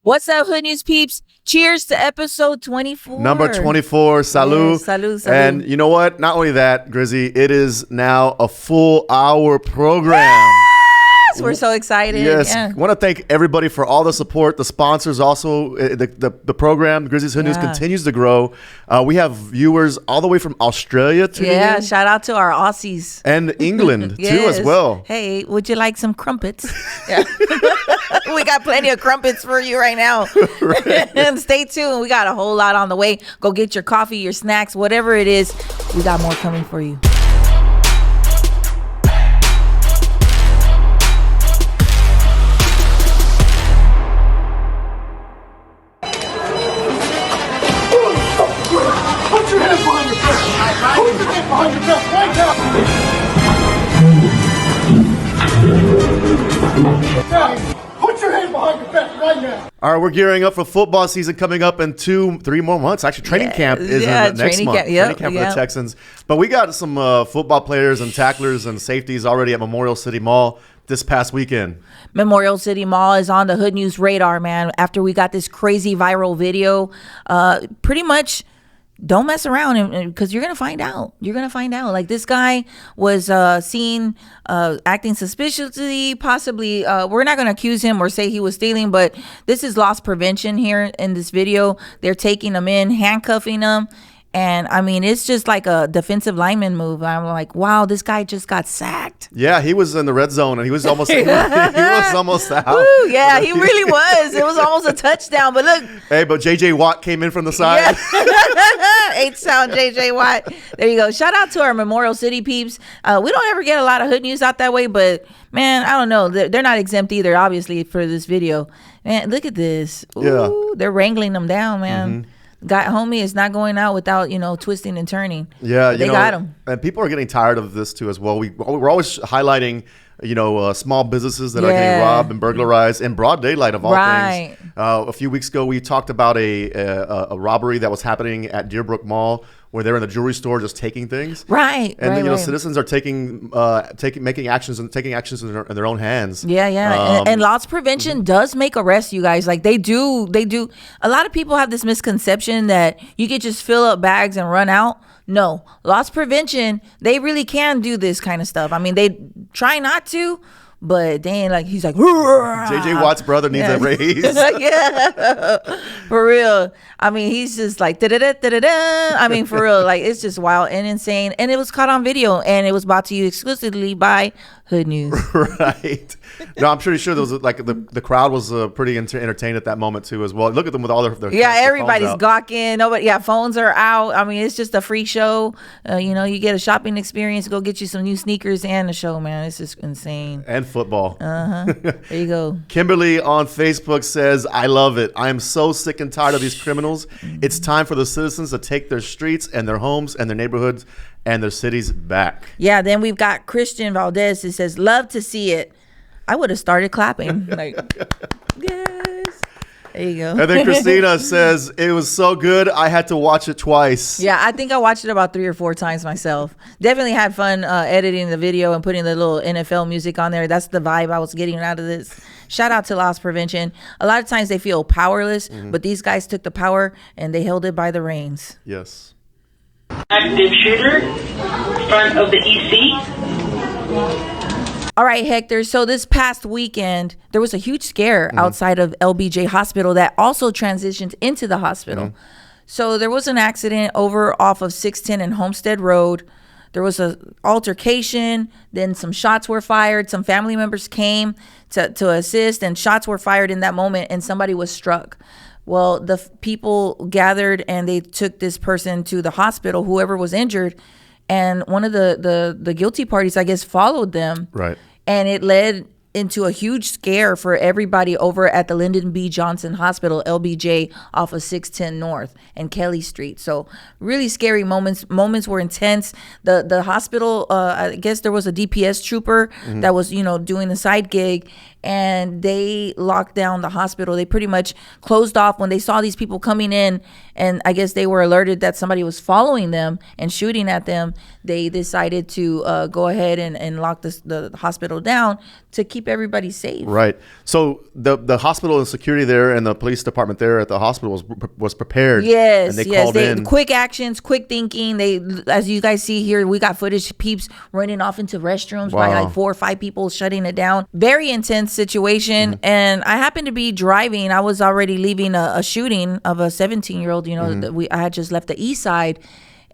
What's up, Hood News peeps? Cheers to episode 24. Number 24. Salud. Yes, salud. And you know what? Not only that, Grizzy, it is now a full hour program. Yes, we're so excited. Yes. Yeah. I want to thank everybody for all the support. The sponsors also. The program, Grizzy's Hood News, continues to grow. We have viewers all the way from Australia to Shout out to our Aussies. and England too as well. Hey, would you like some crumpets? Yeah. We got plenty of crumpets for you right now. And stay tuned. We got a whole lot on the way. Go get your coffee, your snacks, whatever it is. We got more coming for you. Put your hands behind your back. Put your hands behind your back right now. Put your hands behind your back right now. All right, we're gearing up for football season coming up in 2-3 more months. Actually, training camp is in the next month. Training camp for the Texans. But we got some football players and tacklers and safeties already at Memorial City Mall this past weekend. Memorial City Mall is on the Hood News radar, man. After we got this crazy viral video, pretty much don't mess around because you're going to find out. You're going to find out. Like, this guy was seen acting suspiciously, possibly. We're not going to accuse him or say he was stealing, but this is loss prevention here in this video. They're taking him in, handcuffing him. And I mean, it's just like a defensive lineman move. I'm like, wow, this guy just got sacked. Yeah, he was in the red zone and he was almost he was almost out. Ooh, yeah, he really was. It was almost a touchdown. But look. Hey, but JJ Watt came in from the side. Yeah. H-Sound JJ Watt. There you go. Shout out to our Memorial City peeps. We don't ever get a lot of hood news out that way, but man, I don't know. They're not exempt either, obviously, for this video. Man, look at this. Ooh, yeah. They're wrangling them down, man. Mm-hmm. Got homie is not going out without, twisting and turning. Yeah, they got him. And people are getting tired of this too as well. We're always highlighting, small businesses that are getting robbed and burglarized in broad daylight of all things. A few weeks ago, we talked about a robbery that was happening at Deerbrook Mall, where they're in the jewelry store just taking things. Right. And then, citizens are taking actions in their own hands. Yeah. And loss prevention does make arrests, you guys. Like, they do. A lot of people have this misconception that you could just fill up bags and run out. No, loss prevention, they really can do this kind of stuff. I mean, they try not to, but then, like, he's like, JJ Watt's brother needs a raise. Yeah, for real. I mean, he's just like, da-da-da-da-da-da. I mean, for real, like, it's just wild and insane. And it was caught on video, and it was brought to you exclusively by Hood News. Right. No, I'm pretty sure there was like the crowd was pretty entertained at that moment too as well. Look at them with all their everybody's gawking. Nobody, phones are out. I mean, it's just a free show. You get a shopping experience. Go get you some new sneakers and a show, man. It's just insane. And football. There you go. Kimberly on Facebook says, "I love it. I am so sick and tired of these criminals. It's time for the citizens to take their streets and their homes and their neighborhoods and their cities back." Yeah. Then we've got Christian Valdez. It says, "Love to see it." I would have started clapping. Like, yes. There you go. And then Christina says, "It was so good, I had to watch it twice." Yeah, I think I watched it about 3 or 4 times myself. Definitely had fun editing the video and putting the little NFL music on there. That's the vibe I was getting out of this. Shout out to loss prevention. A lot of times they feel powerless, but these guys took the power and they held it by the reins. Yes. Active shooter, front of the EC. All right, Hector. So this past weekend, there was a huge scare outside of LBJ Hospital that also transitioned into the hospital. So there was an accident over off of 610 and Homestead Road. There was an altercation. Then some shots were fired. Some family members came to assist, and shots were fired in that moment, and somebody was struck. Well, the people gathered, and they took this person to the hospital, whoever was injured. And one of the guilty parties, I guess, followed them. Right. And it led into a huge scare for everybody over at the Lyndon B. Johnson Hospital, LBJ, off of 610 North and Kelly Street. So really scary moments. Moments were intense. The hospital, I guess there was a DPS trooper that was, doing the side gig. and they locked down the hospital. They pretty much closed off when they saw these people coming in, and I guess they were alerted that somebody was following them and shooting at them. They decided to go ahead and lock the hospital down to keep everybody safe. Right. So the hospital and security there and the police department there at the hospital was prepared. Yes, and they called in. Quick actions, quick thinking. They, as you guys see here, we got footage, peeps running off into restrooms by like 4 or 5 people shutting it down. Very intense situation. And I happened to be driving. I was already leaving a shooting of a 17-year-old. You know, I had just left the east side,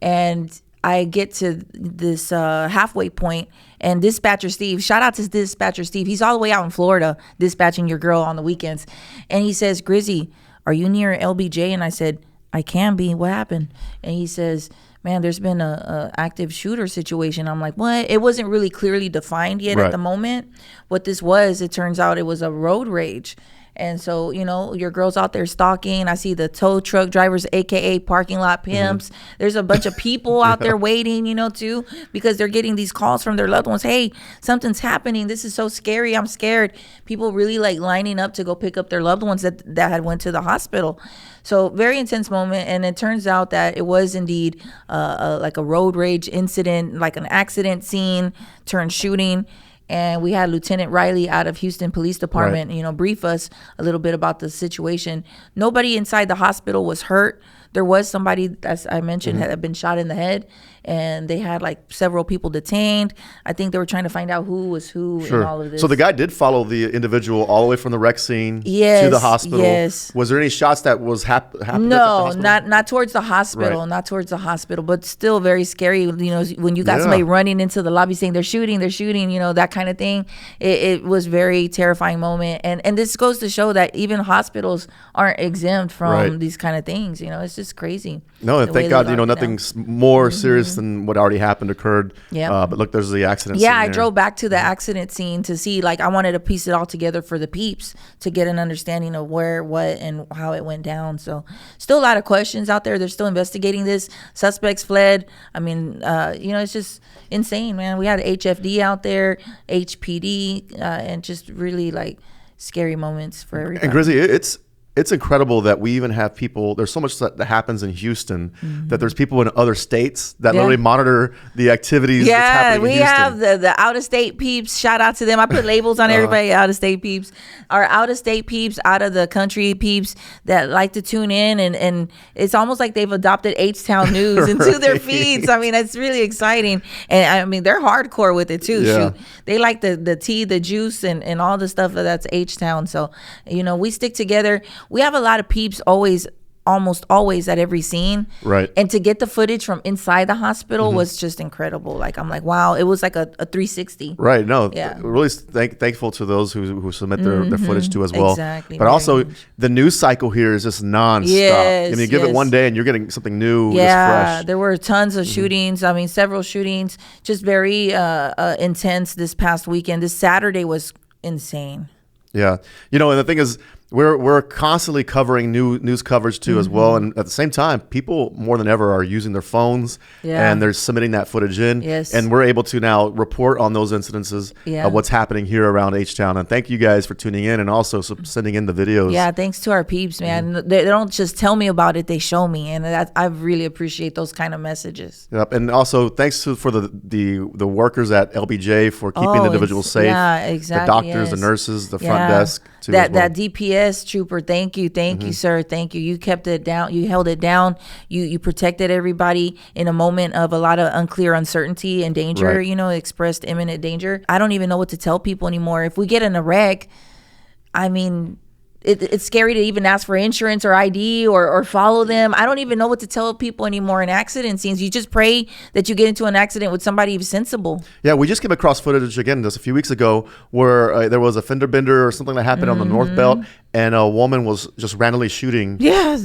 and I get to this halfway point, and dispatcher Steve, shout out to dispatcher Steve, he's all the way out in Florida dispatching your girl on the weekends, and he says, Grizzy, are you near LBJ? And I said, I can be. What happened? And he says, man, there's been a active shooter situation. I'm like, what? It wasn't really clearly defined yet at the moment. What this was, it turns out it was a road rage. And so, you know, your girl's out there stalking. I see the tow truck drivers, AKA parking lot pimps. There's a bunch of people out there waiting, you know, too, because they're getting these calls from their loved ones. Hey, something's happening. This is so scary. I'm scared. People really like lining up to go pick up their loved ones that had went to the hospital. So very intense moment. And it turns out that it was indeed like a road rage incident, like an accident scene turned shooting. And we had Lieutenant Riley out of Houston Police Department, you know, brief us a little bit about the situation. Nobody inside the hospital was hurt. There was somebody, as I mentioned, had been shot in the head, and they had like several people detained. I think they were trying to find out who was who in all of this. So the guy did follow the individual all the way from the wreck scene to the hospital. Yes. Was there any shots that was happening? No, not towards the hospital, not towards the hospital, but still very scary. You know, when you got somebody running into the lobby saying they're shooting, you know, that kind of thing. It was very terrifying moment. And this goes to show that even hospitals aren't exempt from these kind of things. You know, it's just crazy. No, and thank God, you know, nothing's more serious than what already happened occurred. Yeah. But look, there's the accident. Yeah, I drove back to the accident scene to see, like, I wanted to piece it all together for the peeps to get an understanding of where, what, and how it went down. So still a lot of questions out there. They're still investigating this. Suspects fled. I mean, you know, it's just insane, man. We had HFD out there, HPD, and just really like scary moments for everybody. And Grizzy, it's incredible that we even have people. There's so much that happens in Houston that there's people in other states that literally monitor the activities. That's happening in Houston. Have the out of state peeps. Shout out to them. I put labels on everybody. Out of state peeps, our out of state peeps, out of the country peeps that like to tune in, and it's almost like they've adopted H-Town News into their feeds. I mean, it's really exciting, and I mean they're hardcore with it too. Shoot, they like the tea, the juice, and all the stuff that's H-Town. So you know, we stick together. We have a lot of peeps almost always at every scene. Right. And to get the footage from inside the hospital was just incredible. Like, I'm like, wow, it was like a 360. Right. No, really thankful to those who submit their footage to as well. Exactly. But also, the news cycle here is just nonstop. Yes, I mean, you give it one day and you're getting something new. Yeah, fresh. there were tons of shootings. I mean, several shootings, just very intense this past weekend. This Saturday was insane. Yeah. You know, and the thing is, we're constantly covering news coverage too as well, and at the same time, people more than ever are using their phones and they're submitting that footage in, and we're able to now report on those incidences of what's happening here around H-Town. And thank you guys for tuning in and also sending in the videos. Yeah, thanks to our peeps, man. They don't just tell me about it; they show me, and I really appreciate those kind of messages. Yep, and also thanks for the workers at LBJ for keeping the individuals safe. Yeah, exactly. The doctors, the nurses, the front desk too. That DPS trooper, thank you, sir, thank you. You kept it down, you held it down, you protected everybody in a moment of a lot of unclear uncertainty and danger. You know, expressed imminent danger. I don't even know what to tell people anymore. If we get in a wreck, I mean, it's scary to even ask for insurance or ID or follow them. I don't even know what to tell people anymore in accident scenes. You just pray that you get into an accident with somebody sensible. Yeah, we just came across footage again just a few weeks ago where there was a fender bender or something that happened on the North Belt, and a woman was just randomly shooting. Yeah,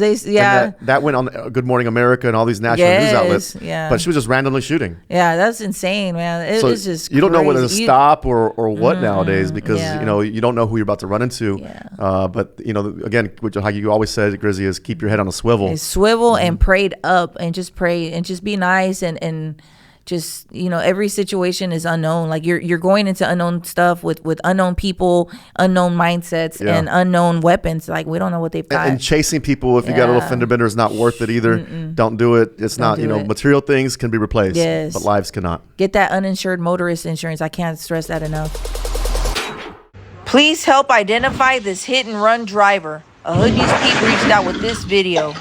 that went on Good Morning America and all these national news outlets. Yeah, but she was just randomly shooting. Yeah, that's insane, man. It's just you don't know whether to stop or what nowadays, because you know, you don't know who you're about to run into. But you know, again, how you always said, Grizzy, is keep your head on a swivel. And prayed up, and just pray and just be nice and just, every situation is unknown. Like you're going into unknown stuff with unknown people, unknown mindsets, and unknown weapons. Like we don't know what they've got. And chasing people, if you got a little fender bender, is not worth it either. Don't do it. It's not, material things can be replaced, but lives cannot. Get that uninsured motorist insurance. I can't stress that enough. Please help identify this hit and run driver. A Hood News Peep reached out with this video.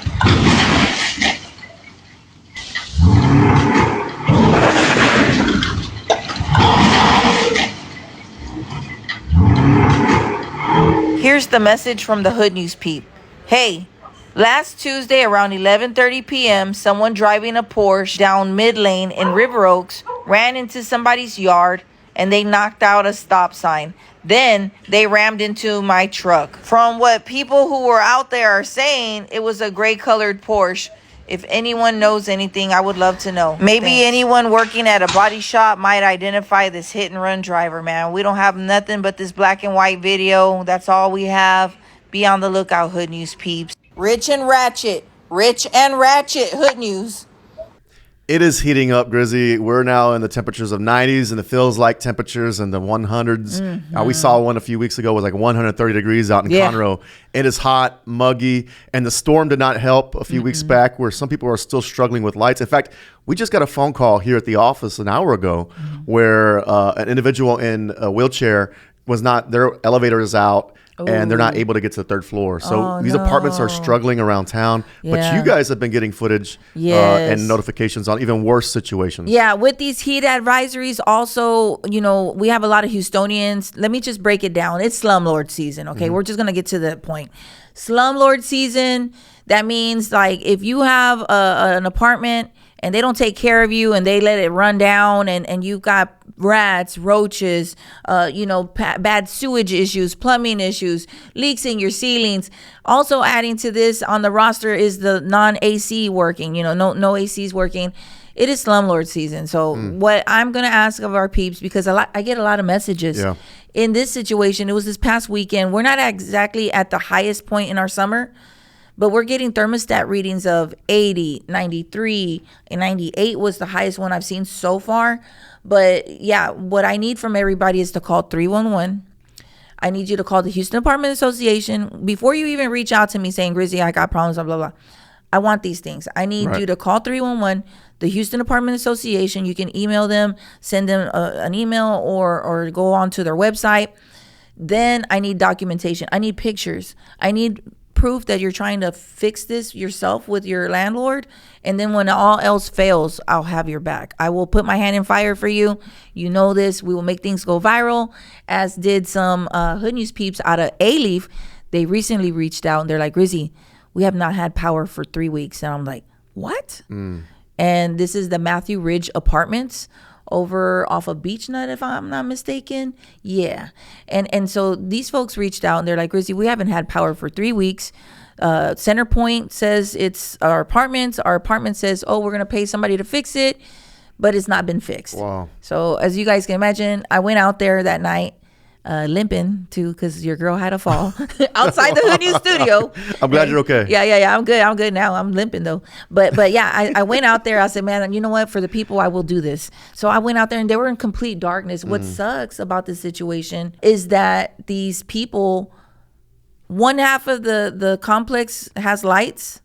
Here's the message from the Hood News Peep. Hey, last Tuesday around 11:30 p.m., someone driving a Porsche down mid lane in River Oaks ran into somebody's yard and they knocked out a stop sign. Then they rammed into my truck. From what people who were out there are saying, it was a gray colored Porsche. If anyone knows anything, I would love to know. Maybe anyone working at a body shop might identify this hit and run driver, man. We don't have nothing but this black and white video. That's all we have. Be on the lookout, Hood News Peeps. Rich and Ratchet, Hood News. It is heating up, Grizzy. We're now in the temperatures of 90s, and it feels like temperatures in the 100s. We saw one a few weeks ago. It was like 130 degrees out in Conroe. It is hot, muggy, and the storm did not help a few weeks back, where some people are still struggling with lights. In fact, we just got a phone call here at the office an hour ago where an individual in a wheelchair was not, their elevator is out. And they're not able to get to the third floor. So these apartments are struggling around town. But you guys have been getting footage and notifications on even worse situations. Yeah, with these heat advisories also, we have a lot of Houstonians. Let me just break it down. It's slumlord season, okay? We're just going to get to the point. Slumlord season, that means like if you have an apartment and they don't take care of you and they let it run down and you've got rats, roaches, bad sewage issues, plumbing issues, leaks in your ceilings. Also adding to this on the roster is the non-AC working, no ACs working. It is slumlord season. So what I'm going to ask of our peeps, because I get a lot of messages in this situation. It was this past weekend. We're not exactly at the highest point in our summer, but we're getting thermostat readings of 80, 93, and 98 was the highest one I've seen so far. But yeah, what I need from everybody is to call 311. I need you to call the Houston Apartment Association. Before you even reach out to me saying, Grizzy, I got problems, blah, blah, blah. I want these things. I need you to call 311, the Houston Apartment Association. You can email them, send them an email or go on to their website. Then I need documentation. I need pictures. I need proof that you're trying to fix this yourself with your landlord. And then when all else fails, I'll have your back. I will put my hand in fire for you. You know this. We will make things go viral, as did some Hood News peeps out of A-Leaf. They recently reached out and they're like, Grizzy, we have not had power for 3 weeks. And I'm like, what? And this is the Matthew Ridge Apartments over off of Beach Nut, if I'm not mistaken. Yeah. And so these folks reached out and they're like, Grizzy, we haven't had power for 3 weeks. Centerpoint says it's our apartments. Our apartment says, oh, we're going to pay somebody to fix it, but it's not been fixed. Wow. So as you guys can imagine, I went out there that night limping too, because your girl had a fall outside the Hood News studio. I'm glad you're okay. Yeah. I'm good now. I'm limping though. But yeah, I went out there. I said, man, you know what? For the people, I will do this. So I went out there and they were in complete darkness. What sucks about this situation is that these people, one half of the complex has lights.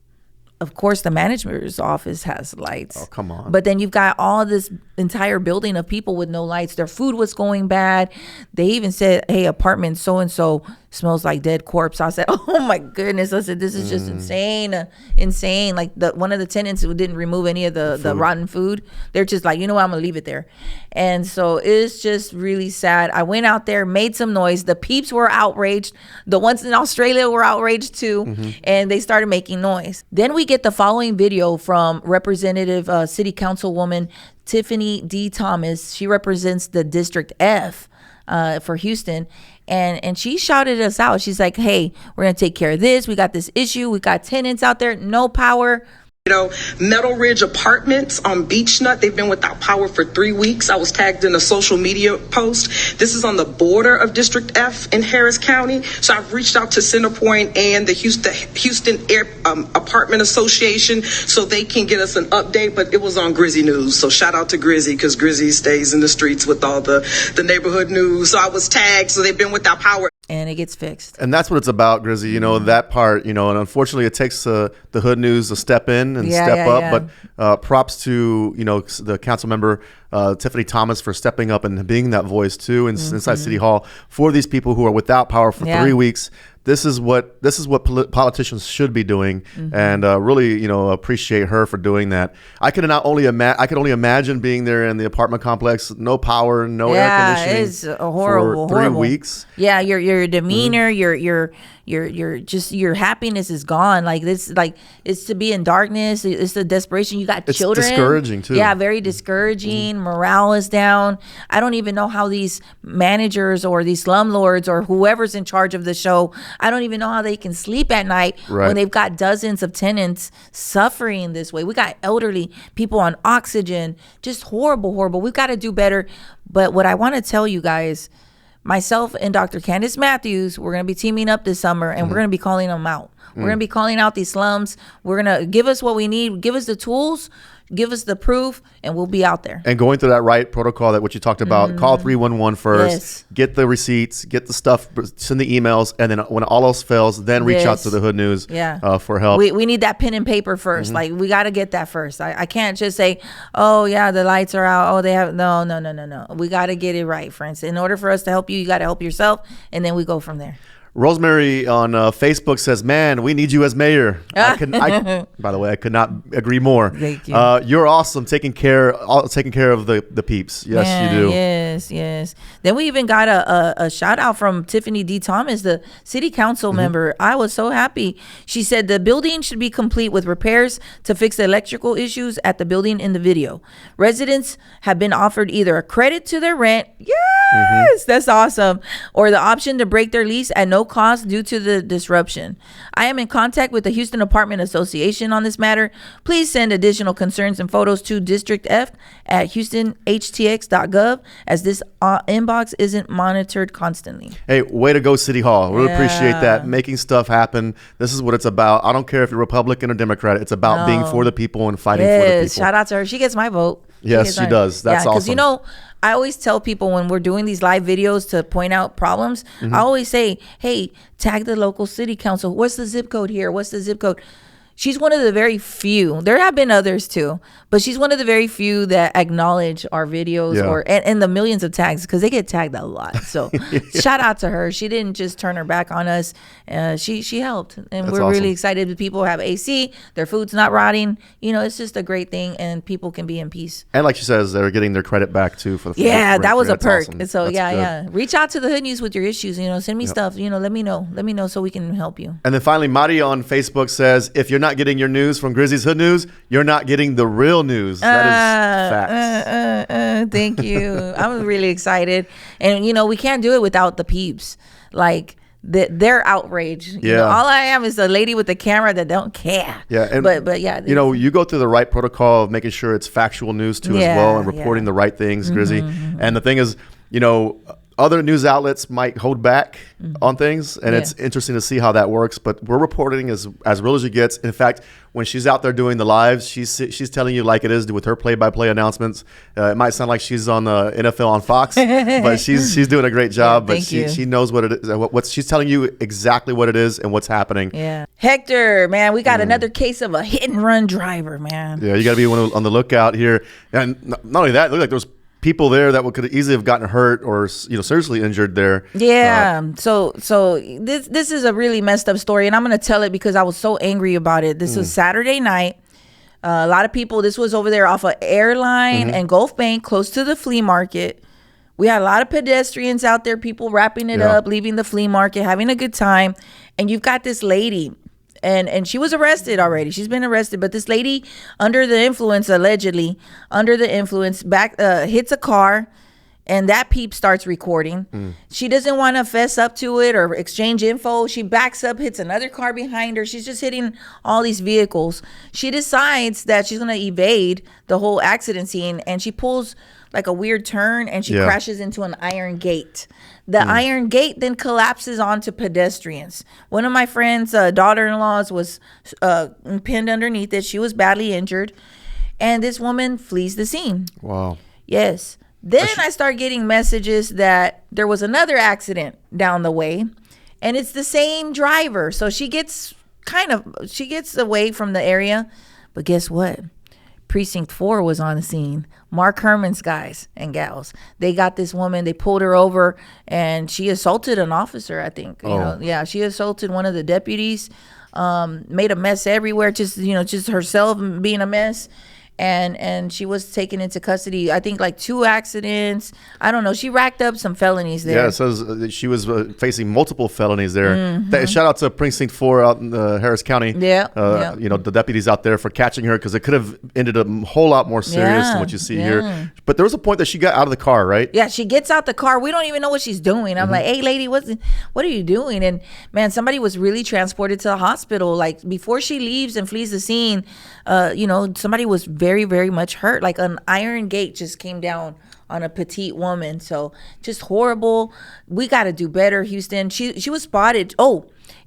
Of course, the manager's office has lights. Oh, come on. But then you've got all this entire building of people with no lights. Their food was going bad. They even said, hey, apartment so-and-so smells like dead corpse. I said, oh my goodness. I said, this is just insane. Like one of the tenants who didn't remove any of the rotten food. They're just like, you know what, I'm going to leave it there. And so it's just really sad. I went out there, made some noise. The peeps were outraged. The ones in Australia were outraged too. And they started making noise. Then we get the following video from Representative City Councilwoman Tiffany D. Thomas. She represents the District F for Houston. And she shouted us out. She's like, hey, we're going to take care of this. We got this issue. We got tenants out there, no power. Metal Ridge Apartments on Beach Nut, they've been without power for 3 weeks. I was tagged in a social media post. This is on the border of District F in Harris County. So I've reached out to Centerpoint and the Houston Apartment Association so they can get us an update, but it was on Grizzy News. So shout out to Grizzy, because Grizzy stays in the streets with all the neighborhood news. So I was tagged, so they've been without power. And it gets fixed. And that's what it's about, Grizzy. That part, and unfortunately it takes the Hood News to step in and step up. But props to, the council member, Tiffany Thomas, for stepping up and being that voice too inside City Hall for these people who are without power for 3 weeks. This is what politicians should be doing, and really, appreciate her for doing that. I could only imagine being there in the apartment complex, no power, no air conditioning. It's horrible. For 3 weeks. Yeah, your demeanor, your happiness is gone. Like this, it's to be in darkness. It's the desperation. You got children. It's discouraging too. Yeah, very discouraging. Morale is down. I don't even know how these managers or these slumlords or whoever's in charge of the show, I don't even know how they can sleep at night when they've got dozens of tenants suffering this way. We got elderly people on oxygen. Just horrible. We've got to do better. But what I want to tell you guys, myself and Dr. Candace Matthews, we're going to be teaming up this summer, and we're going to be calling them out. We're going to be calling out these slums. We're going to give us what we need, give us the tools, give us the proof, and we'll be out there. And going through that right protocol that what you talked about, call 311 first, get the receipts, get the stuff, send the emails, and then when all else fails, then reach out to the Hood News for help. We need that pen and paper first. Like, we got to get that first. I can't just say, oh, yeah, the lights are out. Oh, they have, no. We got to get it right, friends. In order for us to help you, you got to help yourself, and then we go from there. Rosemary on Facebook says, "Man, we need you as mayor." By the way, I could not agree more. Thank you. You're awesome, taking care of the peeps. Yes, you do. Yes. Then we even got a shout out from Tiffany D. Thomas, the city council member. I was so happy. She said the building should be complete with repairs to fix the electrical issues at the building in the video. Residents have been offered either a credit to their rent. Yes, that's awesome. Or the option to break their lease at no cost due to the disruption. I am in contact with the Houston Apartment Association on this matter. Please send additional concerns and photos to District F at houstonhtx.gov, as this inbox isn't monitored constantly. Hey, way to go, City Hall. Really appreciate that. Making stuff happen. This is what it's about. I don't care if you're Republican or Democrat. It's about being for the people and fighting for the people. Shout out to her. She gets my vote. Yes, she does. That's awesome. Because, I always tell people when we're doing these live videos to point out problems, I always say, hey, tag the local city council. What's the zip code here? What's the zip code? She's one of the very few. There have been others too, but she's one of the very few that acknowledge our videos and the millions of tags, because they get tagged a lot. So shout out to her. She didn't just turn her back on us. She helped, and That's we're awesome. really excited that people have AC. Their food's not rotting. It's just a great thing, and people can be in peace. And like she says, they're getting their credit back too for the that was a perk. Awesome. So reach out to the Hood News with your issues. Send me stuff. Let me know so we can help you. And then finally, Mari on Facebook says, if you're not getting your news from Grizzy's Hood News, you're not getting the real news. That is facts. Thank you. I'm really excited. And, we can't do it without the peeps. Like, their outrage. All I am is a lady with the camera that don't care. You go through the right protocol of making sure it's factual news too as well, and reporting the right things, Grizzy. And the thing is, other news outlets might hold back on things, and it's interesting to see how that works. But we're reporting as real as it gets. In fact, when she's out there doing the lives, she's telling you like it is with her play-by-play announcements. It might sound like she's on the NFL on Fox, but she's doing a great job. But she knows what it is. What she's telling you exactly what it is and what's happening. Yeah, Hector, man, we got another case of a hit and run driver, man. Yeah, you got to be on the lookout here. And not only that, it looked like there was people there that could easily have gotten hurt or seriously injured there. So this is a really messed up story, and I'm gonna tell it because I was so angry about it. This was Saturday night. A lot of people. This was over there off of Airline and Gulf Bank, close to the flea market. We had a lot of pedestrians out there, people wrapping it up, leaving the flea market, having a good time, and you've got this lady. And she was arrested already. She's been arrested. But this lady, under the influence, allegedly, under the influence, hits a car and that peep starts recording. She doesn't want to fess up to it or exchange info. She backs up, hits another car behind her. She's just hitting all these vehicles. She decides that she's going to evade the whole accident scene, and she pulls like a weird turn, and she crashes into an iron gate. The iron gate then collapses onto pedestrians. One of my friend's daughter-in-laws was pinned underneath it. She was badly injured, and this woman flees the scene. Wow. Yes. Then I start getting messages that there was another accident down the way, and it's the same driver. So she gets away from the area, but guess what? Precinct 4 was on the scene. Mark Herman's guys and gals. They got this woman. They pulled her over, and she assaulted an officer, I think. She assaulted one of the deputies, made a mess everywhere, just herself being a mess. And she was taken into custody. I think like 2 accidents. I don't know. She racked up some felonies there. Yeah, it says she was facing multiple felonies there. Shout out to Precinct 4 out in Harris County. The deputies out there for catching her, because it could have ended a whole lot more serious than what you see here. But there was a point that she got out of the car, right? Yeah, she gets out the car. We don't even know what she's doing. I'm like, hey, lady, what are you doing? And man, somebody was really transported to the hospital. Like before she leaves and flees the scene, somebody was very, very much hurt. Like an iron gate just came down on a petite woman. So just horrible. We got to do better, Houston. She was spotted. Oh,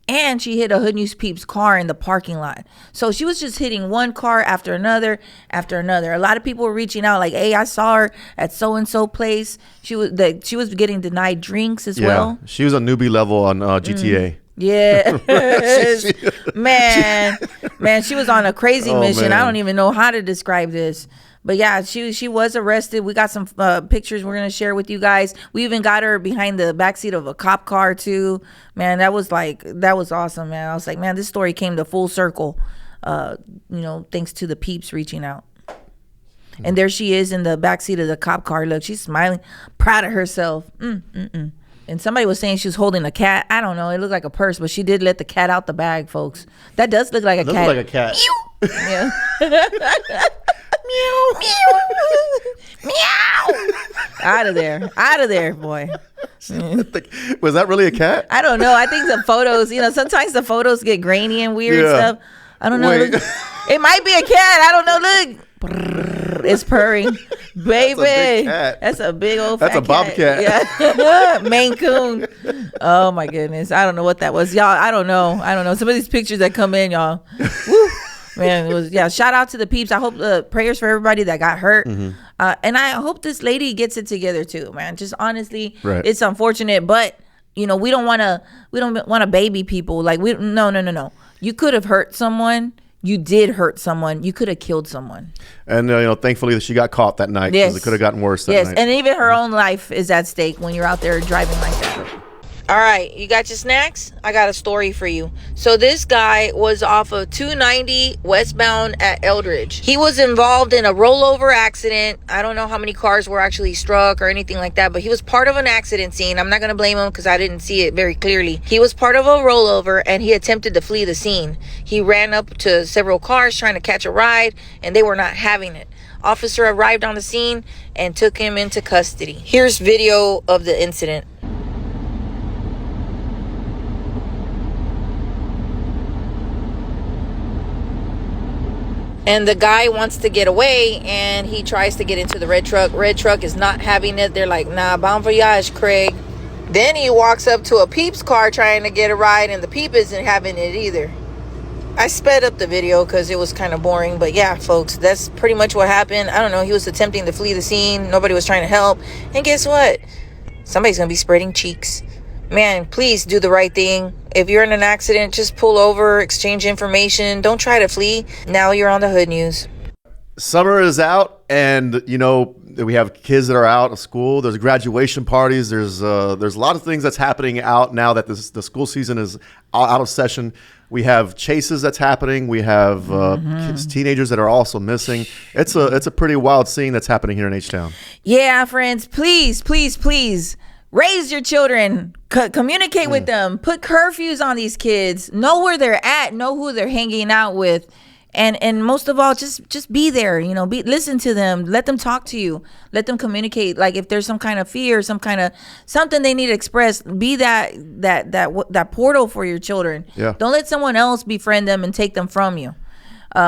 and she hit a Hood News Peeps car in the parking lot. So she was just hitting one car after another after another. A lot of people were reaching out like, hey, I saw her at so-and-so place. She was getting denied drinks as well. She was a newbie level on GTA. Yeah. Man, she was on a crazy mission. Man. I don't even know how to describe this. But yeah, she was arrested. We got some pictures we're going to share with you guys. We even got her behind the backseat of a cop car too. Man, that was awesome, man. I was like, man, this story came to full circle, thanks to the peeps reaching out. And there she is in the backseat of the cop car. Look, she's smiling, proud of herself. And somebody was saying she was holding a cat. I don't know. It looked like a purse, but she did let the cat out the bag, folks. That does look like a cat. Looks like a cat. Yeah. Meow. Meow. Meow. Out of there, boy. Was that really a cat? I don't know. I think the photos, sometimes the photos get grainy and weird stuff. I don't know. Look, it might be a cat. I don't know. Look. It's purring. Baby. That's a big old fat cat. That's a bobcat. Yeah. Maine Coon. Oh my goodness. I don't know what that was. Y'all, I don't know. Some of these pictures that come in, y'all. Woo. Man, it was, shout out to the peeps. I hope prayers for everybody that got hurt. And I hope this lady gets it together too, man. Just honestly, It's unfortunate, but we don't want to baby people. Like no. You could have hurt someone. You did hurt someone. You could have killed someone. And thankfully she got caught that night, because it could have gotten worse that night. And even her own life is at stake when you're out there driving like that. All right, you got your snacks? I got a story for you. So this guy was off of 290 westbound at Eldridge. He was involved in a rollover accident. I don't know how many cars were actually struck or anything like that, but he was part of an accident scene. I'm not going to blame him because I didn't see it very clearly. He was part of a rollover, and he attempted to flee the scene. He ran up to several cars trying to catch a ride, and they were not having it. Officer arrived on the scene and took him into custody. Here's video of the incident. And the guy wants to get away, and he tries to get into the red truck. Red truck is not having it. They're like, nah, bon voyage, Craig. Then he walks up to a Peep's car trying to get a ride, and the Peep isn't having it either. I sped up the video because it was kind of boring. But yeah, folks, that's pretty much what happened. I don't know. He was attempting to flee the scene. Nobody was trying to help. And guess what? Somebody's going to be spreading cheeks. Man, please do the right thing. If you're in an accident, just pull over, exchange information. Don't try to flee. Now you're on the Hood News. Summer is out, and we have kids that are out of school. There's graduation parties. There's a lot of things that's happening out now that the school season is out of session. We have chases that's happening. We have kids, teenagers that are also missing. It's a pretty wild scene that's happening here in H-Town. Yeah, friends, please raise your children. Communicate with them. Put curfews on these kids. Know where they're at. Know who they're hanging out with. And most of all, just be there, listen to them, let them talk to you, let them communicate. Like if there's some kind of fear, some kind of something they need to express, be that portal for your children. Yeah. Don't let someone else befriend them and take them from you.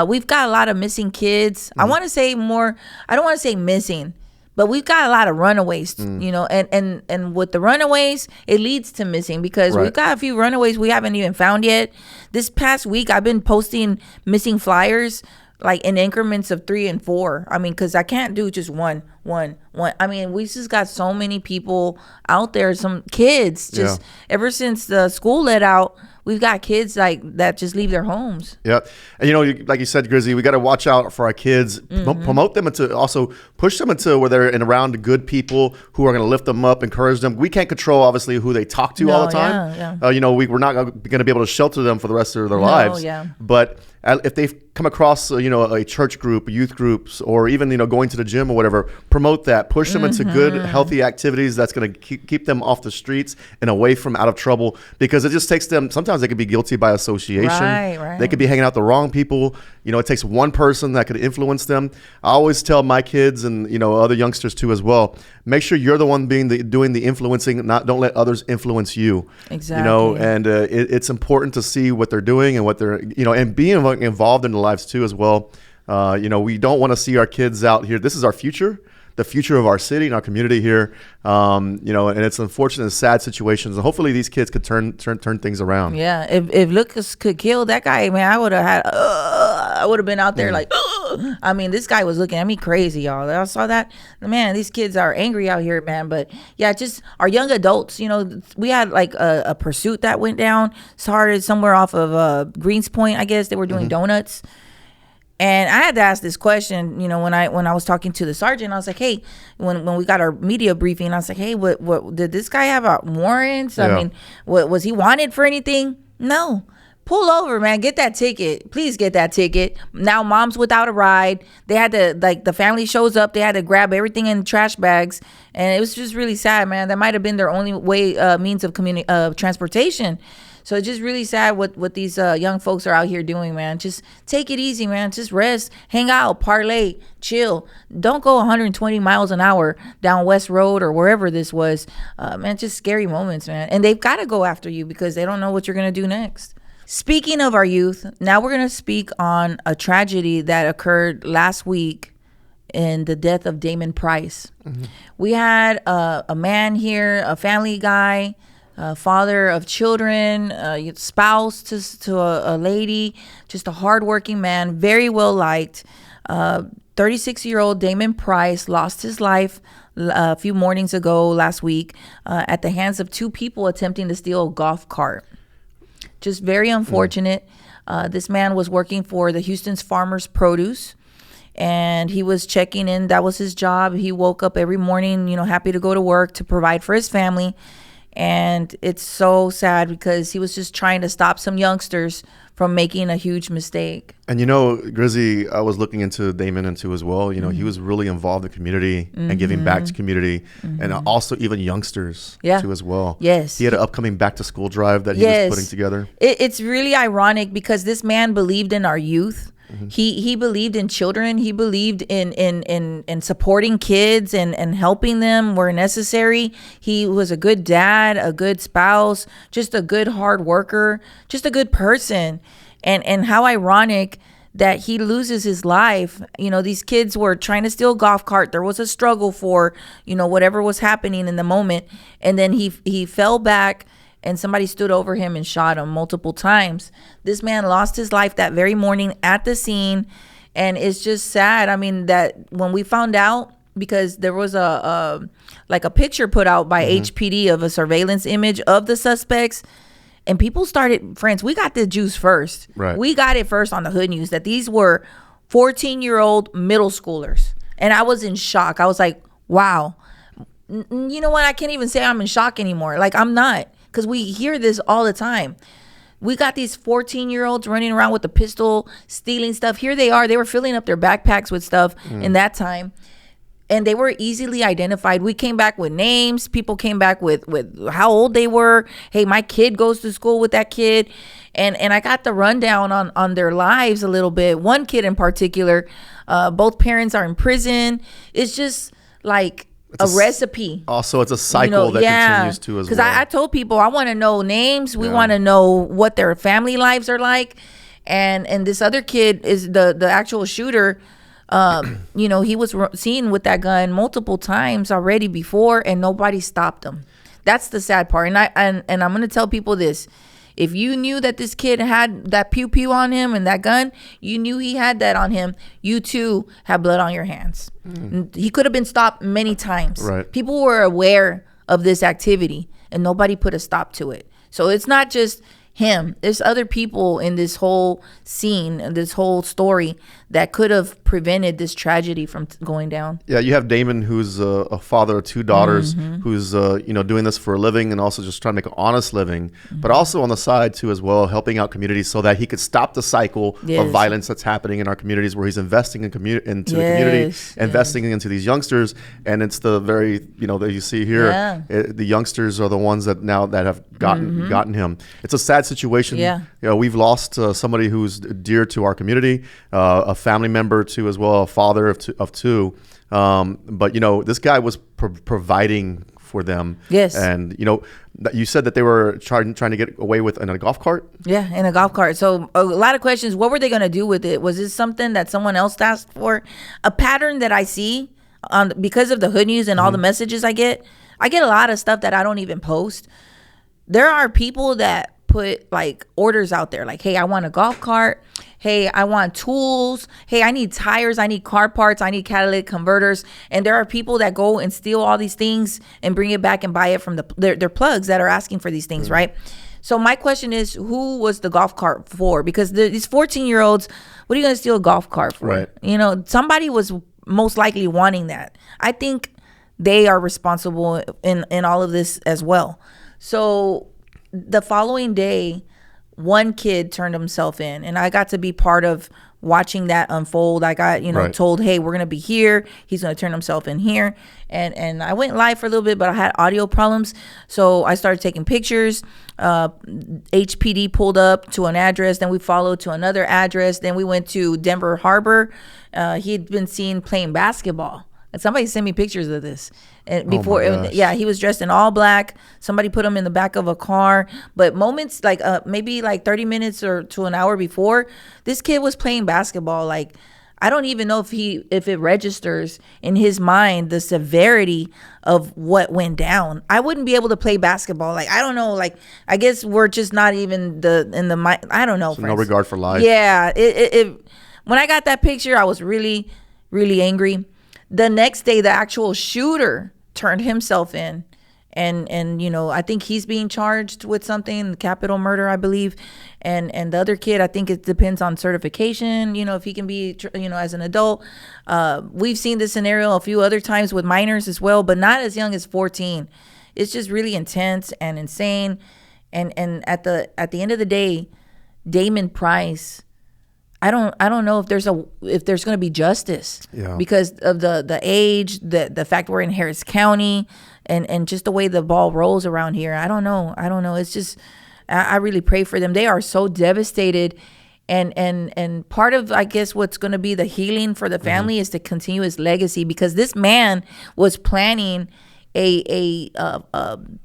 We've got a lot of missing kids. I want to say more. I don't want to say missing, but we've got a lot of runaways, and with the runaways, it leads to missing because we've got a few runaways we haven't even found yet. This past week, I've been posting missing flyers like in increments of 3 and 4. I mean, because I can't do just one. I mean, we just got so many people out there, some kids just ever since the school let out. We've got kids like that just leave their homes. Yeah. And, like you said, Grizzy, we got to watch out for our kids, promote them, and to also push them into where they're around good people who are going to lift them up, encourage them. We can't control, obviously, who they talk to all the time. We're not going to be able to shelter them for the rest of their lives. But if they've come across, a church group, youth groups, or even, going to the gym or whatever, promote that, push them into good, healthy activities that's going to keep them off the streets and away from out of trouble, because it just takes them, sometimes they could be guilty by association. Right. They could be hanging out the wrong people. It takes one person that could influence them. I always tell my kids and, other youngsters too as well, make sure you're the one doing the influencing, don't let others influence you. Exactly. And it's important to see what they're doing and what they're, and being involved in their lives too as well. We don't want to see our kids out here. This is our future, the future of our city and our community here. And it's unfortunate, sad situations. And hopefully these kids could turn things around. Yeah. If Lucas could kill that guy, man, I would have been out there like, I mean, this guy was looking at me crazy, y'all. I saw that. Man, these kids are angry out here, man. But yeah, just our young adults, we had like a pursuit that went down, started somewhere off of Greens Point, I guess. They were doing donuts. And I had to ask this question, when I was talking to the sergeant. I was like, hey, when we got our media briefing, I was like, hey, what did this guy have warrants? I mean, was he wanted for anything? No. Pull over, man. Get that ticket. Please get that ticket. Now mom's without a ride. They had to, the family shows up. They had to grab everything in trash bags. And it was just really sad, man. That might have been their only means of transportation. So it's just really sad what these young folks are out here doing, man. Just take it easy, man. Just rest, hang out, parlay, chill. Don't go 120 miles an hour down West Road or wherever this was. Man, just scary moments, man. And they've got to go after you because they don't know what you're going to do next. Speaking of our youth, now we're going to speak on a tragedy that occurred last week in the death of Damon Price. We had a man here, a family guy, father of children, spouse to a lady, just a hardworking man, very well liked. 36-year-old Damon Price lost his life a few mornings ago last week at the hands of 2 people attempting to steal a golf cart. Just very unfortunate. This man was working for the Houston's Farmers Produce, and he was checking in. That was his job. He woke up every morning, happy to go to work to provide for his family. And it's so sad because he was just trying to stop some youngsters from making a huge mistake. And Grizzy, I was looking into Damon as well. He was really involved in the community and giving back to community, and also even youngsters too as well. Yes. He had an upcoming back to school drive that he was putting together. It's really ironic because this man believed in our youth. He believed in children. He believed in supporting kids and helping them where necessary. He was a good dad, a good spouse, just a good hard worker, just a good person. And how ironic that he loses his life. These kids were trying to steal a golf cart. There was a struggle for, whatever was happening in the moment. And then he fell back, and somebody stood over him and shot him multiple times. This man lost his life that very morning at the scene, and it's just sad. I mean, that when we found out, because there was a picture put out by HPD of a surveillance image of the suspects, and people started, friends, we got the juice first. Right. We got it first on the Hood News that these were 14-year-old middle schoolers, and I was in shock. I was like, wow. You know what? I can't even say I'm in shock anymore. I'm not. Because we hear this all the time. We got these 14-year-olds running around with a pistol, stealing stuff. Here they are. They were filling up their backpacks with stuff in that time. And they were easily identified. We came back with names. People came back with how old they were. Hey, my kid goes to school with that kid. And I got the rundown on their lives a little bit. One kid in particular, both parents are in prison. It's just like a recipe. Also, it's a cycle that continues to as well. Because I told people I want to know names. We want to know what their family lives are like. And this other kid is the actual shooter. He was seen with that gun multiple times already before, and nobody stopped him. That's the sad part. And I'm gonna tell people this: if you knew that this kid had that pew pew on him and that gun, you knew he had that on him, you too have blood on your hands. He could have been stopped many times. Right. People were aware of this activity, and nobody put a stop to it. So it's not just him. There's other people in this whole scene, this whole story, that could have prevented this tragedy from going down. Yeah, you have Damon, who's a father of 2 daughters, who's doing this for a living and also just trying to make an honest living, but also on the side too as well, helping out communities so that he could stop the cycle of violence that's happening in our communities, where he's investing into the community, investing into these youngsters. And it's the very that you see here, the youngsters are the ones that have gotten him. It's a sad situation. We've lost somebody who's dear to our community, a family member too as well, a father of two. But this guy was providing for them. Yes. And you said that they were trying to get away with in a golf cart. Yeah, in a golf cart. So a lot of questions. What were they going to do with it? Was this something that someone else asked for? A pattern that I see because of the Hood News and all the messages I get a lot of stuff that I don't even post. There are people that put like orders out there, like, hey, I want a golf cart. Hey, I want tools. Hey, I need tires. I need car parts. I need catalytic converters. And there are people that go and steal all these things and bring it back and buy it from their plugs that are asking for these things, right? So my question is, who was the golf cart for? Because these 14-year-olds, what are you going to steal a golf cart for? Right. Somebody was most likely wanting that. I think they are responsible in all of this as well. So the following day, one kid turned himself in, and I got to be part of watching that unfold. I got, told, hey, we're going to be here. He's going to turn himself in here. And I went live for a little bit, but I had audio problems. So I started taking pictures. HPD pulled up to an address. Then we followed to another address. Then we went to Denver Harbor. He'd been seen playing basketball. And somebody sent me pictures of this. And before, he was dressed in all black. Somebody put him in the back of a car. But moments like maybe like 30 minutes or to an hour before, this kid was playing basketball. Like, I don't even know if it registers in his mind the severity of what went down. I wouldn't be able to play basketball. Like, I don't know. Like, I guess we're just not even in the mind. I don't know. So no regard for life. Yeah. When I got that picture, I was really, really angry. The next day, the actual shooter turned himself in, and I think he's being charged with something, capital murder, I believe, and the other kid, I think it depends on certification, if he can be, as an adult. We've seen this scenario a few other times with minors as well, but not as young as 14. It's just really intense and insane, and at the end of the day, Damon Price, I don't know if there's going to be justice because of the age, the fact we're in Harris County, and just the way the ball rolls around here. I don't know. It's just, I really pray for them. They are so devastated, and part of, I guess, what's going to be the healing for the family is to continue his legacy, because this man was planning a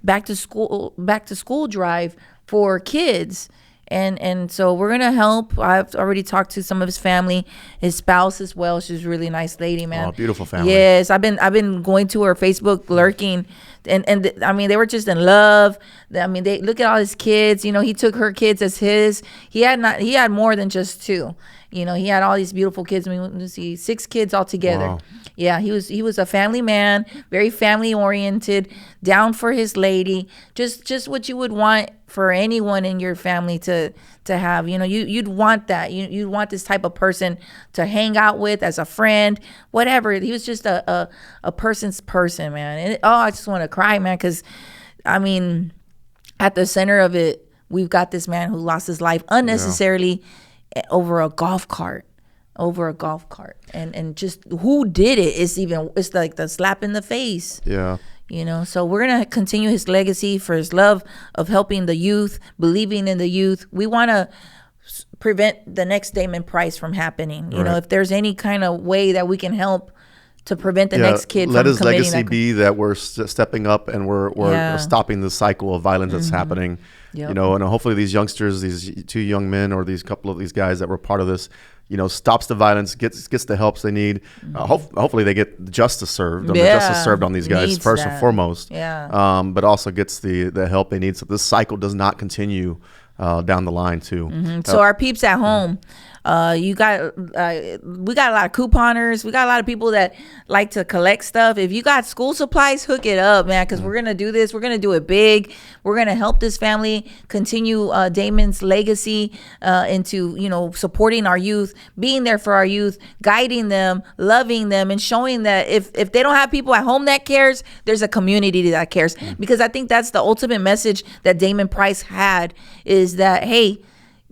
back to school drive for kids. And so we're gonna help. I've already talked to some of his family, his spouse as well. She's a really nice lady, man. Oh, beautiful family. Yes, I've been going to her Facebook, lurking, and I mean, they were just in love. I mean, they look at all his kids. He took her kids as his. He had more than just 2. He had all these beautiful kids. I mean, let's see, 6 kids altogether. Wow. Yeah, he was a family man, very family oriented, down for his lady, just what you would want for anyone in your family to have. You'd want that. You'd want this type of person to hang out with as a friend, whatever. He was just a person's person, man. And I just want to cry, man, because I mean, at the center of it, we've got this man who lost his life unnecessarily over a golf cart. And just who did it, it's like the slap in the face. You know, so we're going to continue his legacy for his love of helping the youth, believing in the youth. We want to prevent the next Damon Price from happening. You know, if there's any kind of way that we can help to prevent the next kid let from his committing legacy be that we're stepping up and we're stopping the cycle of violence that's happening. You know, and hopefully these youngsters, these 2 young men or these couple of these guys that were part of this, you know, stops the violence, gets the helps they need. Hopefully they get justice served. Justice served on these guys first and foremost. But also gets the help they need so this cycle does not continue down the line too. So our peeps at home, we got a lot of couponers. We got a lot of people that like to collect stuff. If you got school supplies, hook it up, man, because we're gonna do this. We're gonna do it big. We're gonna help this family continue Damon's legacy into, you know, supporting our youth, being there for our youth, guiding them, loving them, and showing that if they don't have people at home that cares, there's a community that cares. Because I think that's the ultimate message that Damon Price had, is that, hey,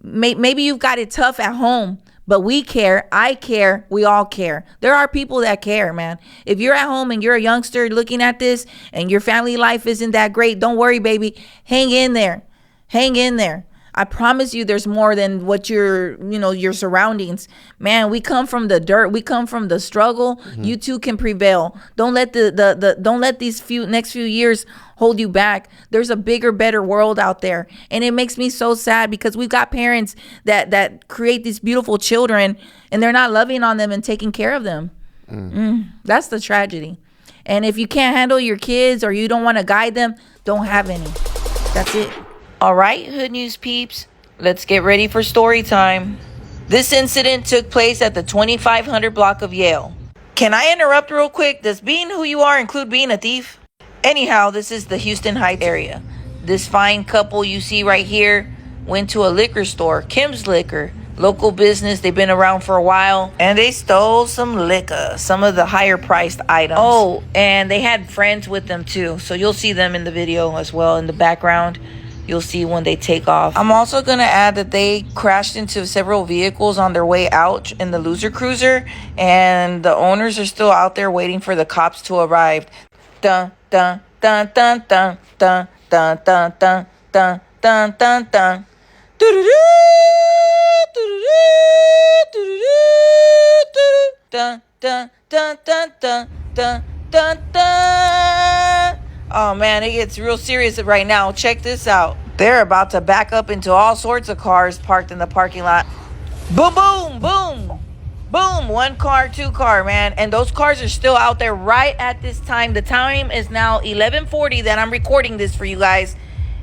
maybe you've got it tough at home, but we care. I care. We all care. There are people that care, man. If you're at home and you're a youngster looking at this and your family life isn't that great, don't worry, baby. Hang in there. Hang in there. I promise you there's more than what your surroundings. Man, we come from the dirt. We come from the struggle. You too can prevail. Don't let don't let these next few years hold you back. There's a bigger, better world out there. And it makes me so sad because we've got parents that create these beautiful children and they're not loving on them and taking care of them. That's the tragedy. And if you can't handle your kids or you don't want to guide them, don't have any. That's it. All right, Hood News peeps, let's get ready for story time. This incident took place at the 2500 block of Yale. Can I interrupt real quick? Does being who you are include being a thief? Anyhow, this is the Houston Heights area. This fine couple you see right here went to a liquor store, Kim's Liquor, local business. They've been around for a while, and they stole some liquor, some of the higher priced items. Oh, and they had friends with them too, so you'll see them in the video as well in the background. You'll see when they take off. I'm also going to add that they crashed into several vehicles on their way out in the Loser Cruiser, and the owners are still out there waiting for the cops to arrive. Dun dun dun dun dun dun dun dun dun dun dun dun dun. Dun dun dun dun dun dun dun dun. Oh man, it gets real serious right now. Check this out. They're about to back up into all sorts of cars parked in the parking lot. Boom, boom, boom, boom. 1 car, 2 car, man. And those cars are still out there right at this time. The time is now 11:40 that I'm recording this for you guys.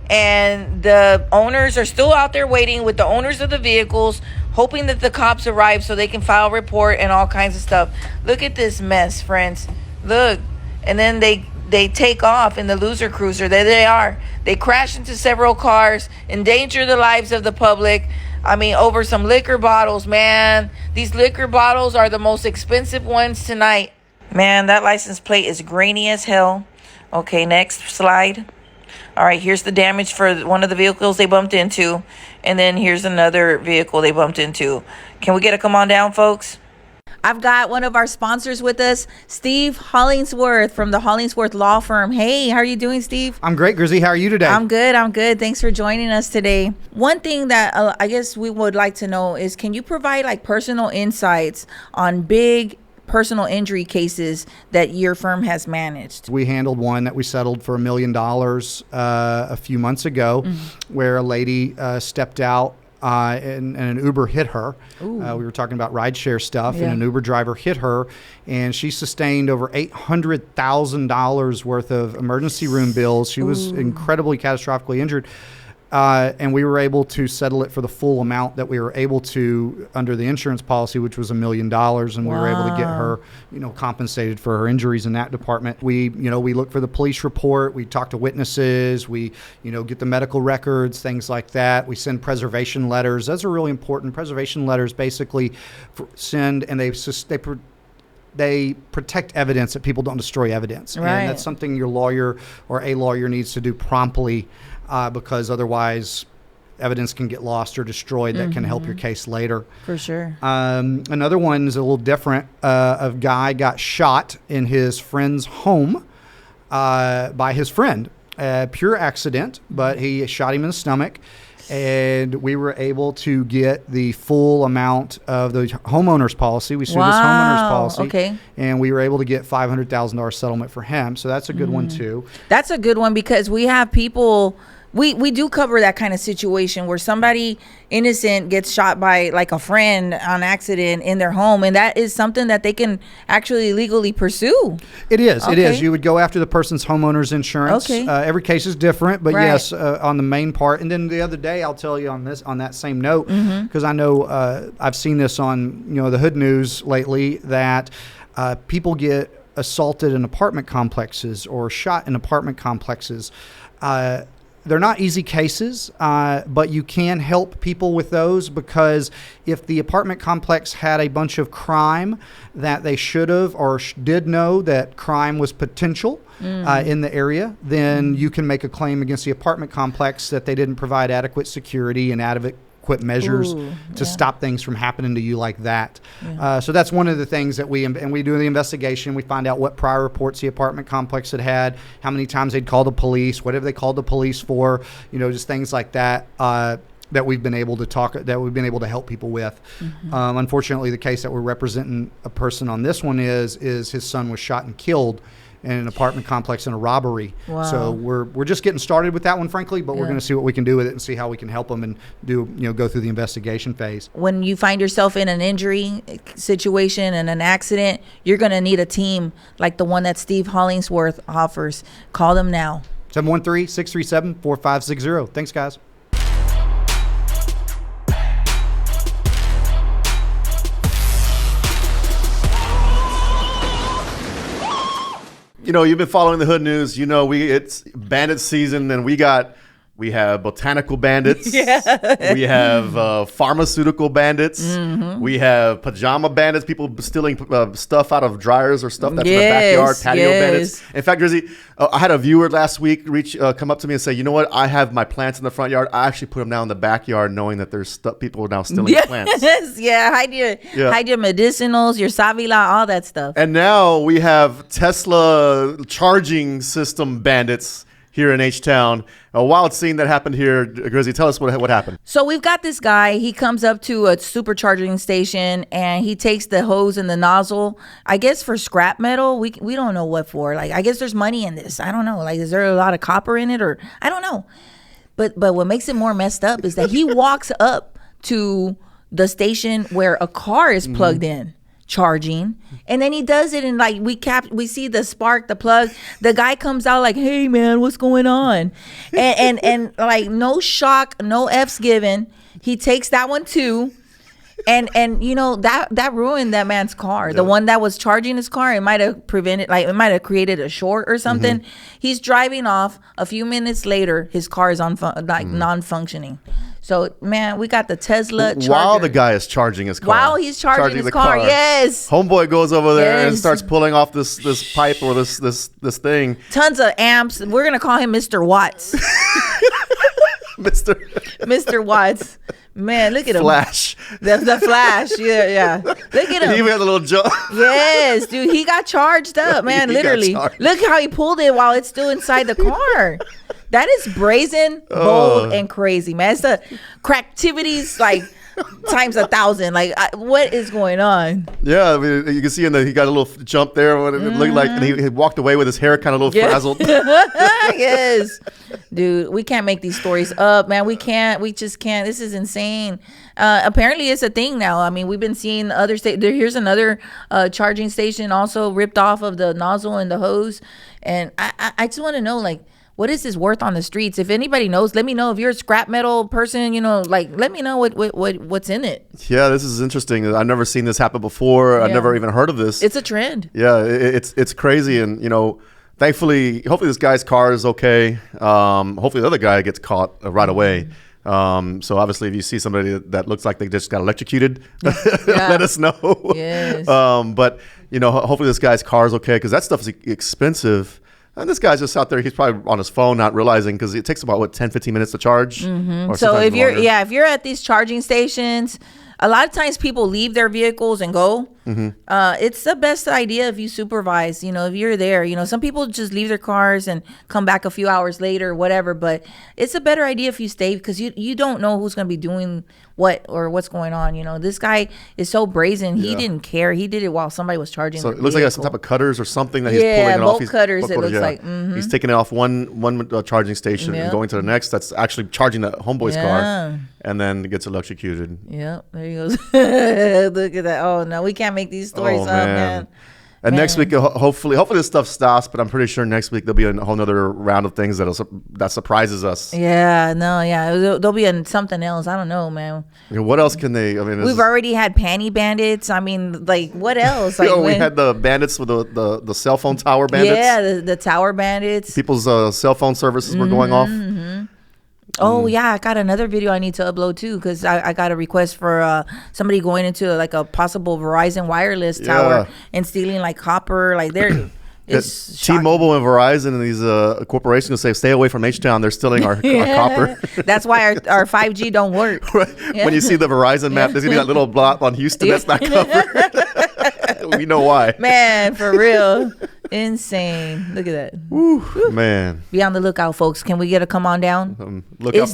And the owners are still out there waiting with the owners of the vehicles, hoping that the cops arrive so they can file a report and all kinds of stuff. Look at this mess, friends. Look. And then they take off in the Loser Cruiser. There they are. They crash into several cars, endanger the lives of the public. I mean, over some liquor bottles, man. These liquor bottles are the most expensive ones tonight. Man, that license plate is grainy as hell. Okay, next slide. All right, here's the damage for one of the vehicles they bumped into. And then here's another vehicle they bumped into. Can we get a come on down, folks? I've got one of our sponsors with us, Steve Hollingsworth from the Hollingsworth Law Firm. Hey, how are you doing, Steve? I'm great, Grizzy. How are you today? I'm good. Thanks for joining us today. One thing that I guess we would like to know is, can you provide like personal insights on big personal injury cases that your firm has managed? We handled one that we settled for $1 million a few months ago, where a lady stepped out and an Uber hit her. We were talking about rideshare stuff, and an Uber driver hit her, and she sustained over $800,000 worth of emergency room bills. She was incredibly catastrophically injured. And we were able to settle it for the full amount that we were able to under the insurance policy, which was $1 million. And we were able to get her, compensated for her injuries in that department. We look for the police report. We talk to witnesses. We, get the medical records, things like that. We send preservation letters. Those are really important. Preservation letters basically send, and they protect evidence, that people don't destroy evidence. Right. And that's something your lawyer or a lawyer needs to do promptly, because otherwise evidence can get lost or destroyed that can help your case later. For sure. Another one is a little different. A guy got shot in his friend's home. by his friend. Pure accident, but he shot him in the stomach. And we were able to get the full amount of the homeowner's policy. We sued his homeowner's policy. Okay. And we were able to get $500,000 settlement for him. So that's a good one, too. That's a good one because we have people... We do cover that kind of situation where somebody innocent gets shot by like a friend on accident in their home, and that is something that they can actually legally pursue. It is. Okay. It is. You would go after the person's homeowner's insurance. Okay. Every case is different, but Right. yes, on the main part. And then the other day, I'll tell you on that same note, because I know I've seen this on the Hood News lately that people get assaulted in apartment complexes or shot in apartment complexes. They're not easy cases, but you can help people with those because if the apartment complex had a bunch of crime that they should have or did know that crime was potential in the area, then you can make a claim against the apartment complex that they didn't provide adequate security and adequate measures to stop things from happening to you like that. So that's one of the things that we do the investigation. We find out what prior reports the apartment complex had, how many times they'd called the police, what have they called the police for, just things like that. That we've been able to help people with. Unfortunately, the case that we're representing a person on this one is his son was shot and killed in an apartment complex in a robbery. Wow. So we're just getting started with that one, frankly, but we're going to see what we can do with it and see how we can help them and go through the investigation phase. When you find yourself in an injury situation and an accident, you're going to need a team like the one that Steve Hollingsworth offers. Call them now. 713-637-4560. Thanks, guys. You've been following the Hood News. It's bandit season, and we have botanical bandits. We have pharmaceutical bandits. We have pajama bandits, people stealing stuff out of dryers or stuff that's in the backyard, patio bandits. In fact, Grizzy, I had a viewer last week come up to me and say, you know what? I have my plants in the front yard. I actually put them now in the backyard knowing that there's people now stealing plants. Hide your medicinals, your Savila, all that stuff. And now we have Tesla charging system bandits here in H-Town. A wild scene that happened here. Grizzy, tell us what happened. So we've got this guy. He comes up to a supercharging station and he takes the hose and the nozzle, I guess for scrap metal. We don't know what for. Like, I guess there's money in this. I don't know. Like, is there a lot of copper in it, or I don't know. But what makes it more messed up is that he walks up to the station where a car is plugged in, charging, and then he does it, and like we see the spark, the plug. The guy comes out like, "Hey man, what's going on?" and like no shock, no F's given. He takes that one too, and that ruined that man's car. The one that was charging his car, it might have created a short or something. He's driving off. A few minutes later, his car is non-functioning. So, man, we got the Tesla charger. While the guy is charging his car. While he's charging his car, yes. Homeboy goes over there and starts pulling off this pipe or this thing. Tons of amps. We're going to call him Mr. Watts. Mr. Watts. Man, look at him. Flash. The Flash. Yeah. Look at him. He even had a little jump. Yes, dude. He got charged up, man. Literally. Look how he pulled it while it's still inside the car. That is brazen, bold, and crazy, man. It's the cracktivities like times 1,000. Like, what is going on? Yeah, I mean, you can see he got a little jump there. What it looked like, and he walked away with his hair kind of a little frazzled. Yes, dude. We can't make these stories up, man. We can't. We just can't. This is insane. Apparently, it's a thing now. I mean, we've been seeing other here's another charging station also ripped off of the nozzle and the hose, and I just want to know, like, what is this worth on the streets? If anybody knows, let me know. If you're a scrap metal person, let me know what's in it. Yeah, this is interesting. I've never seen this happen before. I've never even heard of this. It's a trend. Yeah, it's crazy. And, thankfully, hopefully this guy's car is okay. Hopefully the other guy gets caught right away. So obviously if you see somebody that looks like they just got electrocuted, let us know. Yes. But, hopefully this guy's car is okay because that stuff is expensive. And this guy's just out there. He's probably on his phone, not realizing, because it takes about 10, 15 minutes to charge. Or so if you're you're at these charging stations, a lot of times people leave their vehicles and go. It's the best idea if you supervise, if you're there. Some people just leave their cars and come back a few hours later or whatever, but it's a better idea if you stay, because you don't know who's going to be doing what or what's going on. This guy is so brazen. He didn't care. He did it while somebody was charging. So it looks like some type of cutters or something that he's pulling it off. Bolt cutters, it looks like. He's taking it off one charging station and going to the next that's actually charging the homeboy's car, and then gets electrocuted. Yep, there he goes. Look at that. Oh no, we can't make these stories up, man. And next week, hopefully this stuff stops. But I'm pretty sure next week there'll be a whole nother round of things that surprises us. There'll be something else. I don't know, man. What else can they? I mean, we've already had panty bandits. I mean, like, what else? Like, we had the bandits with the cell phone tower bandits. Yeah, the tower bandits. People's cell phone services were going off. Oh yeah, I got another video I need to upload too, because I got a request for somebody going into like a possible Verizon wireless tower and stealing like copper. Like it's T-Mobile and Verizon and these corporations will say, stay away from H-Town. They're stealing our copper. That's why our 5G don't work. When you see the Verizon map, there's gonna be that little blot on Houston that's not covered. We know why. Man, for real. Insane. Look at that. Woo, man. Be on the lookout, folks. Can we get a come on down? Is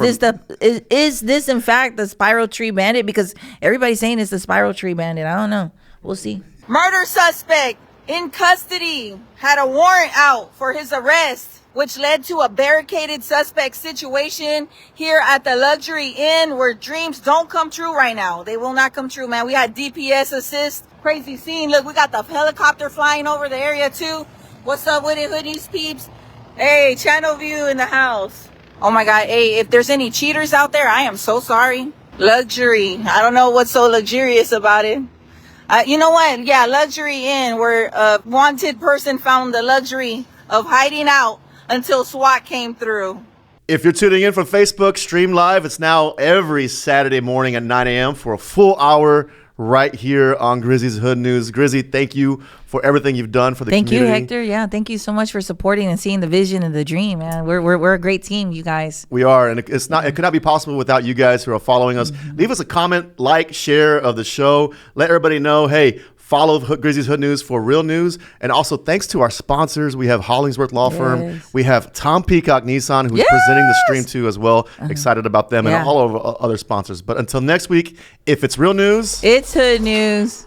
this in fact the spiral tree bandit? Because everybody's saying it's the spiral tree bandit. I don't know. We'll see. Murder suspect in custody had a warrant out for his arrest, which led to a barricaded suspect situation here at the Luxury Inn, where dreams don't come true right now. They will not come true, man. We had DPS assist. Crazy scene. Look, we got the helicopter flying over the area too. What's up with it, hoodies peeps? Hey, channel view in the house. Oh my God. Hey, if there's any cheaters out there, I am so sorry. Luxury. I don't know what's so luxurious about it. You know what? Yeah, Luxury Inn, where a wanted person found the luxury of hiding out until SWAT came through. If you're tuning in from Facebook, stream live. It's now every Saturday morning at 9 a.m. for a full hour right here on Grizzy's Hood News. Grizzy, thank you for everything you've done for the community. Thank you, Hector. Yeah, thank you so much for supporting and seeing the vision and the dream, man. We're a great team, you guys. We are, and it could not be possible without you guys who are following us. Leave us a comment, like, share of the show. Let everybody know, hey, follow Grizzy's Hood News for real news. And also, thanks to our sponsors. We have Hollingsworth Law Firm. We have Tom Peacock Nissan, who's presenting the stream too as well. Excited about them and all of our other sponsors. But until next week, if it's real news, it's Hood News.